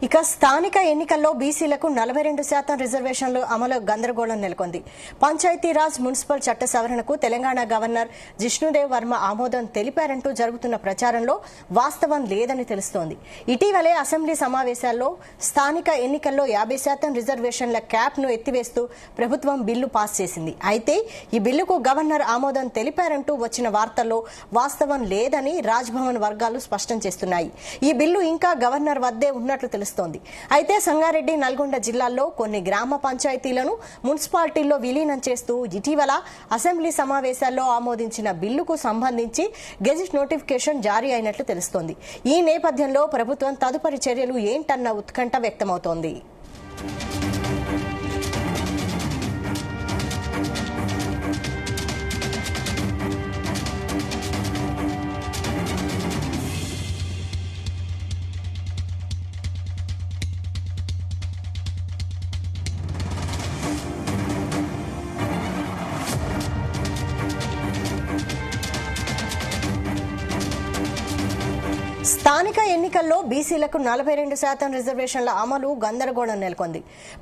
ఇక స్థానిక ఎన్నికల్లో బీసీలకు 42% రిజర్వేషన్లు అమలు గందరగోళం నెలకొంది. పంచాయతీరాజ్ మున్సిపల్ చట్ట సవరణకు తెలంగాణ గవర్నర్ జిష్ణుదేవ్ వర్మ ఆమోదం తెలిపారంటూ జరుగుతున్న ప్రచారంలో వాస్తవం లేదని తెలుస్తోంది. ఇటీవలే అసెంబ్లీ సమావేశాల్లో స్థానిక ఎన్నికల్లో 50% రిజర్వేషన్ల క్యాప్ ను ఎత్తివేస్తూ ప్రభుత్వం బిల్లు పాస్ చేసింది. అయితే ఈ బిల్లుకు గవర్నర్ ఆమోదం తెలిపారంటూ వచ్చిన వార్తల్లో వాస్తవం లేదని రాజ్భవన్ వర్గాలు స్పష్టం చేస్తున్నాయి. ఈ బిల్లు ఇంకా గవర్నర్ వద్దే ఉన్నట్లు తెలుస్తోంది. అయితే సంగారెడ్డి, నల్గొండ జిల్లాల్లో కొన్ని గ్రామ పంచాయతీలను మున్సిపాలిటీల్లో విలీనం చేస్తూ ఇటీవల అసెంబ్లీ సమావేశాల్లో ఆమోదించిన బిల్లుకు సంబంధించి గెజిట్ నోటిఫికేషన్ జారీ అయినట్లు తెలుస్తోంది. ఈ నేపథ్యంలో ప్రభుత్వం తదుపరి చర్యలు ఏంటన్న ఉత్కంఠ వ్యక్తమవుతోంది. స్థానిక ఎన్నికల్లో బీసీలకు 42% రిజర్వేషన్ల అమలు గందరగోళం నెలకొంది.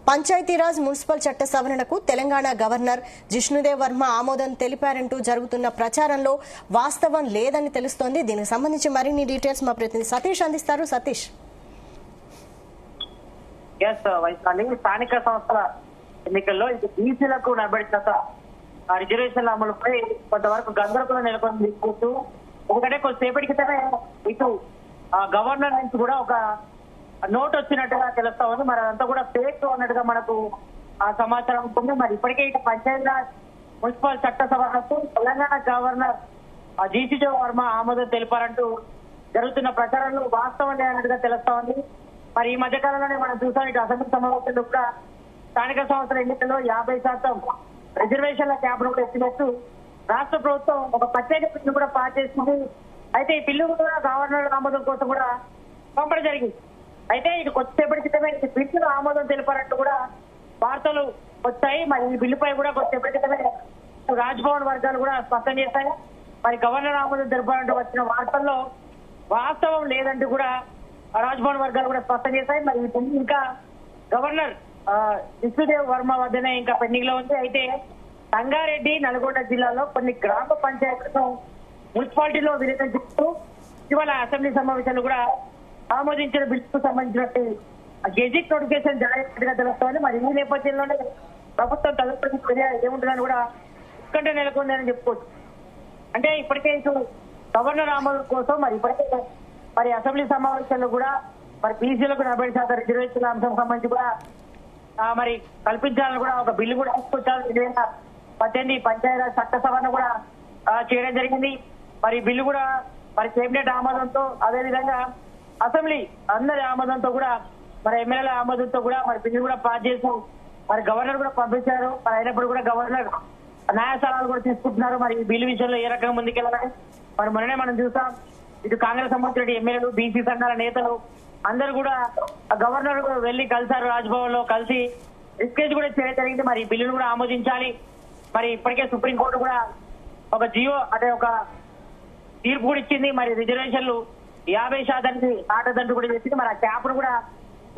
పంచాయతీరాజ్ మున్సిపల్ చట్ట సవరణకు తెలంగాణ గవర్నర్ జిష్ణుదేవ్ వర్మ ఆమోదం తెలిపారంటూ జరుగుతున్న ప్రచారంలో వాస్తవం లేదని తెలుస్తోంది. దీనికి సంబంధించి మరిన్ని డీటెయిల్స్ మా ప్రతినిధి సతీష్ అందిస్తారు. సతీష్, స్థానిక సంస్థల ఎన్నికల్లో బీసీలకు 40% రిజర్వేషన్ల అమలుపై కొంతవరకు గందరగోళం నెలకొంది. ఎందుకంటే కొద్దిసేపటి క్రితమే ఇటు గవర్నర్ నుంచి కూడా ఒక నోట్ వచ్చినట్టుగా తెలుస్తా ఉంది. మరి అదంతా కూడా ఫేక్ అన్నట్టుగా మనకు సమాచారం ఉంటుంది. మరి ఇప్పటికే ఇటు పంచాయతీరాజ్ మున్సిపల్ చట్ట సవరణకు తెలంగాణ గవర్నర్ జిష్ణుదేవ్ వర్మ ఆమోదం తెలిపారంటూ జరుగుతున్న ప్రచారంలో వాస్తవం లేనట్టుగా తెలుస్తా ఉంది. మరి ఈ మధ్య కాలంలోనే మనం చూసాం, ఇటు అసెంబ్లీ సమావేశంలో కూడా స్థానిక సంస్థల ఎన్నికల్లో 50% రిజర్వేషన్ల క్యాప్ ను ఎత్తినట్టు రాష్ట్ర ప్రభుత్వం ఒక ప్రత్యేక బిల్లు కూడా పాస్ చేసింది. అయితే ఈ బిల్లు కూడా గవర్నర్ ఆమోదం కోసం కూడా పంపడం జరిగింది. అయితే ఇది కొద్దిసేపటి క్రితమే బిల్లు ఆమోదం తెలిపారంటూ కూడా వార్తలు వచ్చాయి. మరి ఈ బిల్లుపై కూడా కొద్దిసేపటి క్రితమే రాజ్భవన్ వర్గాలు కూడా స్పష్టం చేశాయి. మరి గవర్నర్ ఆమోదం తెలిపారంటూ వచ్చిన వార్తల్లో వాస్తవం లేదంటూ కూడా రాజ్భవన్ వర్గాలు కూడా స్పష్టం చేశాయి. మరి ఈ బిల్లు ఇంకా గవర్నర్ జిష్ణుదేవ్ వర్మ వద్దనే ఇంకా పెండింగ్ లో ఉంది. అయితే సంగారెడ్డి, నల్గొండ జిల్లాలో కొన్ని గ్రామ పంచాయతీలను మున్సిపాలిటీలో విలీనం చేస్తూ ఇవాళ అసెంబ్లీ సమావేశాలు కూడా ఆమోదించిన బిల్లుకు సంబంధించినట్టు గెజిట్ నోటిఫికేషన్ జారీ అయినట్టుగా తెలుస్తోంది. మరి ఈ నేపథ్యంలోనే ప్రభుత్వం తదుపరి చర్య ఏముంటుందని కూడా ఉత్కంఠ నెలకొందని చెప్పుకోవచ్చు. అంటే ఇప్పటికే ఇటు గవర్నర్ ఆమోదం కోసం మరి ఇప్పటికే మరి అసెంబ్లీ సమావేశాల్లో కూడా మరి బీసీలకు 40% రిజర్వేషన్ల అంశం సంబంధించి కూడా మరి కల్పించాలని కూడా ఒక బిల్లు కూడా తీసుకొచ్చారు. 2018 పంచాయతీరాజ్ చట్ట సవరణ కూడా చేయడం జరిగింది. మరి బిల్లు కూడా మరి కేబినెట్ ఆమోదంతో, అదేవిధంగా అసెంబ్లీ అందరి ఆమోదంతో కూడా మరి ఎమ్మెల్యేల ఆమోదంతో కూడా మరి బిల్లు కూడా పాస్ చేసి మరి గవర్నర్ కూడా పంపించారు. మరి అయినప్పుడు కూడా గవర్నర్ న్యాయస్థానాలు కూడా తీసుకుంటున్నారు. మరి ఈ బిల్లు విషయంలో ఏ రకంగా ముందుకెళ్ళాలని మరి మొన్ననే మనం చూసాం. ఇటు కాంగ్రెస్ సంబంధించిన ఎమ్మెల్యేలు, బీసీ సంఘాల నేతలు అందరూ కూడా గవర్నర్ వెళ్లి కలిసారు. రాజ్భవన్ లో కలిసి రిక్వెస్ట్ కూడా చేయడం జరిగింది. మరి ఈ బిల్లును కూడా ఆమోదించాలి. మరి ఇప్పటికే సుప్రీంకోర్టు కూడా ఒక జియో అంటే ఒక తీర్పు కూడా ఇచ్చింది. మరి రిజర్వేషన్లు 50% ఆటదంటు కూడా చేసింది. మరి ఆ క్యాప్ ను కూడా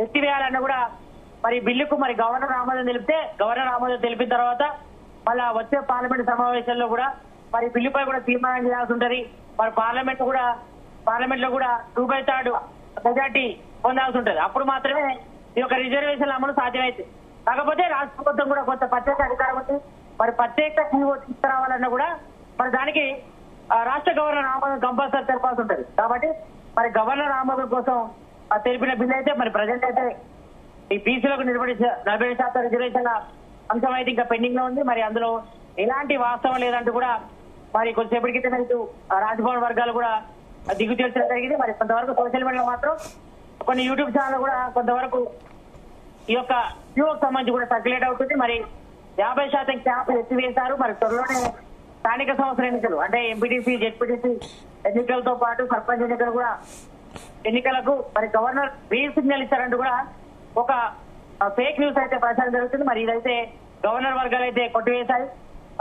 ఎత్తివేయాలన్న కూడా మరి బిల్లుకు మరి గవర్నర్ ఆమోదం తెలిపితే, గవర్నర్ ఆమోదం తెలిపిన తర్వాత మళ్ళా వచ్చే పార్లమెంట్ సమావేశంలో కూడా మరి బిల్లుపై కూడా తీర్మానం చేయాల్సి ఉంటది. మరి పార్లమెంట్ లో కూడా 2/3 మెజార్టీ పొందాల్సి ఉంటది. అప్పుడు మాత్రమే ఈ యొక్క రిజర్వేషన్ల అమలు సాధ్యమైంది. కాకపోతే రాష్ట్ర ప్రభుత్వం కూడా కొంత ప్రత్యేక అధికారం ఉంది. మరి ప్రత్యేక జీవో తీసుకురావాలన్నా కూడా మరి దానికి రాష్ట్ర గవర్నర్ ఆమోదం కంపల్సరీ తెలపాల్సి ఉంటది. కాబట్టి మరి గవర్నర్ ఆమోదం కోసం తెలిపిన బిల్లు అయితే మరి ప్రజెంట్ అయితే ఈ బీసీలకు 40% రిజర్వేషన్ల అంశం అయితే ఇంకా పెండింగ్ లో ఉంది. మరి అందులో ఎలాంటి వాస్తవం లేదంటూ కూడా మరి కొద్దిసేపటి క్రితం ఇటు రాజ్భవన్ వర్గాలు కూడా దిగు తీర్చడం జరిగింది. మరి కొంతవరకు సోషల్ మీడియాలో మాత్రం కొన్ని యూట్యూబ్ ఛానల్ కూడా కొంతవరకు ఈ యొక్క జీవోకి సంబంధించి కూడా సర్క్యులేట్ అవుతుంది. మరి 50% క్యాప్ ఎత్తివేశారు. మరి త్వరలోనే స్థానిక సంస్థల ఎన్నికలు అంటే ఎంపీటీసీ, జెడ్పీటీసీ ఎన్నికలతో పాటు సర్పంచ్ ఎన్నికలు కూడా ఎన్నికలకు మరి గవర్నర్ గ్రీన్ సిగ్నల్ ఇచ్చారంటూ కూడా ఒక ఫేక్ న్యూస్ అయితే ప్రచారం జరుగుతుంది. మరి ఇదైతే గవర్నర్ వర్గాలు అయితే కొట్టివేశాయి.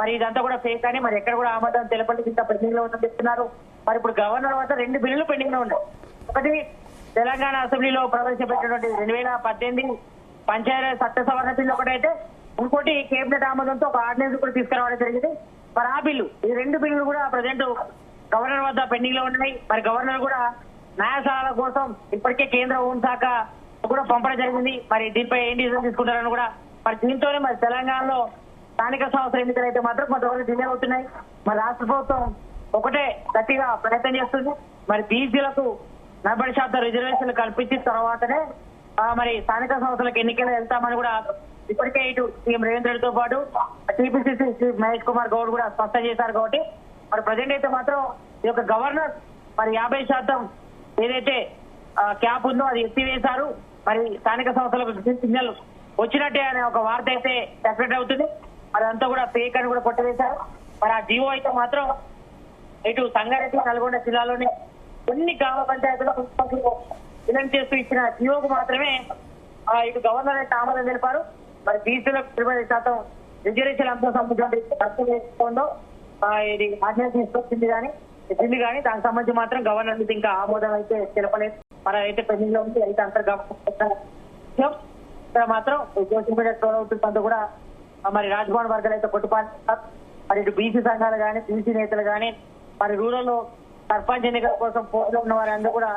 మరి ఇదంతా కూడా ఫేక్ అని మరి ఎక్కడ కూడా ఆమోదం తెలపండి ఇంకా పెండింగ్ లో ఉందని చెప్తున్నారు. మరి ఇప్పుడు గవర్నర్ వద్ద 2 బిల్లులు పెండింగ్ లో ఉన్నాయి. ఒకటి తెలంగాణ అసెంబ్లీలో ప్రవేశపెట్టినటువంటి 2018 పంచాయతీ చట్ట సవరణ బిల్లు ఒకటైతే, ఇంకోటి కేబినెట్ ఆమోదంతో ఒక ఆర్డినెన్స్ కూడా తీసుకురావడం జరిగింది. మరి ఆ బిల్లు, ఈ రెండు బిల్లులు కూడా ప్రజెంట్ గవర్నర్ వద్ద పెండింగ్ లో ఉన్నాయి. మరి గవర్నర్ కూడా న్యాయశాలల కోసం ఇప్పటికే కేంద్ర హోంశాఖ కూడా పంపడం జరిగింది. మరి దీనిపై ఏం డిసిజన్ తీసుకుంటారని కూడా, మరి దీంతోనే మరి తెలంగాణలో స్థానిక సంస్థల ఎన్నికలు అయితే మాత్రం కొంతవరకు డిలే అవుతున్నాయి. మరి రాష్ట్ర ప్రభుత్వం ఒకటే గట్టిగా ప్రయత్నం చేస్తుంది. మరి బీసీలకు 40% రిజర్వేషన్లు కల్పించిన తర్వాతనే మరి స్థానిక సంస్థలకు ఎన్నికలు వెళ్తామని కూడా ఇప్పటికే ఇటు సీఎం రేవంత్ రెడ్డితో పాటు టీపీసీసీ చీఫ్ మహేష్ కుమార్ గౌడ్ కూడా స్పష్టం చేశారు. కాబట్టి మరి ప్రజెంట్ అయితే మాత్రం ఈ యొక్క గవర్నర్ మరి 50% ఏదైతే క్యాప్ ఉందో అది ఎత్తివేశారు. మరి స్థానిక సంస్థలకు సిగ్నల్ వచ్చినట్టే అనే ఒక వార్త అయితే సెపరేట్ అవుతుంది. మరి అంతా కూడా ఫేక్ అని కూడా కొట్టివేశారు. మరి ఆ జీవో అయితే మాత్రం ఇటు సంగారెడ్డి, నల్గొండ జిల్లాలోని కొన్ని గ్రామ పంచాయతీలో విలన్ చేస్తూ ఇచ్చిన జీవోకు మాత్రమే ఇటు గవర్నర్ అయితే ఆమోదం తెలిపారు. మరి బీసీలకు 20% రిజర్వేషన్ అంశం సంబంధించి ఇది ఆర్డినెన్స్ తీసుకొచ్చింది కానీ దానికి సంబంధించి మాత్రం గవర్నర్ నుంచి ఇంకా ఆమోదం అయితే తెలపలేదు. మరి అయితే పెండింగ్ లో ఉంది. అయితే అంతర్గత మాత్రం సోషల్ మీడియా ట్రోల్ అవుతుందంతా కూడా మరి రాజ్భవన్ వర్గాలు అయితే కొట్టుపాటున్నారు. మరి ఇటు బీసీ సంఘాలు కానీ, బీసీ నేతలు కానీ, మరి రూరల్ సర్పంచ్ ఎన్నికల కోసం పోటీలో ఉన్న వారందరూ కూడా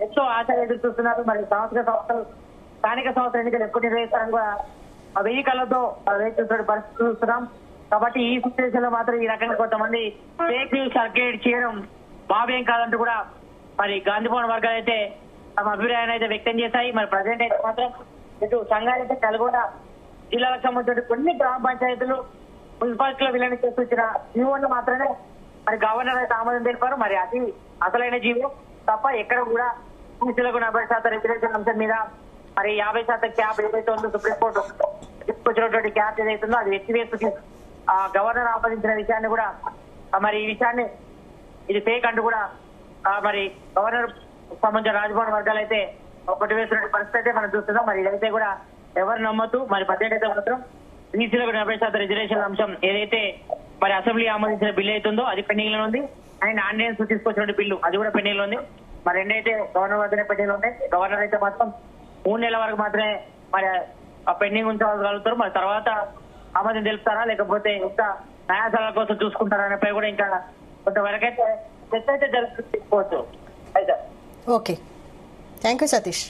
ఎంతో ఆశగా ఎదురు చూస్తున్నారు. మరి స్థానిక సంస్థల ఎన్నికలు ఎప్పుడు నిర్వహిస్తారని కూడా 1000 కళ్ళతో వేచి చూసే పరిస్థితి చూస్తున్నాం. కాబట్టి ఈ సిచ్యువేషన్ లో మాత్రం ఈ రకంగా కొంతమంది ఫేక్ న్యూస్ సర్క్యులేట్ చేయడం భావ్యం కాదంటూ కూడా మరి గాంధీభవన్ వర్గాలు అయితే తమ అభిప్రాయాన్ని అయితే వ్యక్తం చేశాయి. మరి ప్రజెంట్ అయితే మాత్రం ఇటు సంగారెడ్డి, నల్గొండ జిల్లాలకు సంబంధించిన కొన్ని గ్రామ పంచాయతీలు మున్సిపాలిటీలో విలీనం చేసి వచ్చిన జీవోను మాత్రమే మరి గవర్నర్ అయితే ఆమోదం తెలిపారు. మరి అది అసలైన జీవో తప్ప ఎక్కడ కూడా బీసీలకు 40% రిజర్వేషన్ అంశం మీద మరి 50% క్యాప్ ఏదైతే ఉందో సుప్రీంకోర్టు తీసుకొచ్చినటువంటి క్యాప్ ఏదైతే ఉందో అది ఎత్తివేసి గవర్నర్ ఆమోదించిన విషయాన్ని కూడా మరి ఈ విషయాన్ని ఇది ఫేక్ అంటూ కూడా మరి గవర్నర్ సంబంధించిన రాజ్భవన్ వర్గాలు అయితే ఒకటి వేసిన పరిస్థితి అయితే మనం చూస్తున్నాం. మరి ఇదైతే కూడా ఎవరు నమ్మద్దు. మరి ప్రజెంట్ అయితే మాత్రం బీసీలకు 40% రిజర్వేషన్ అంశం ఏదైతే మరి అసెంబ్లీ ఆమోదించిన బిల్లు అవుతుందో అది పెండింగ్ లో ఉంది. అండ్ ఆర్డినెన్స్ తీసుకొచ్చిన బిల్లు అది కూడా పెండింగ్ లో ఉంది. మరి రెండైతే గవర్నర్ వద్దనే పెండింగ్ లో ఉన్నాయి. గవర్నర్ అయితే మాత్రం 3 నెలల వరకు మాత్రమే మరి పెండింగ్ ఉంచగలుగుతారు. మరి తర్వాత ఆమోదం తెలుపుతారా లేకపోతే ఇంకా న్యాయశాల కోసం చూసుకుంటారా అనేపై కూడా ఇంకా కొంతవరకు అయితే చర్చ అయితే జరుగుతుంది. Okay, thank you Satish.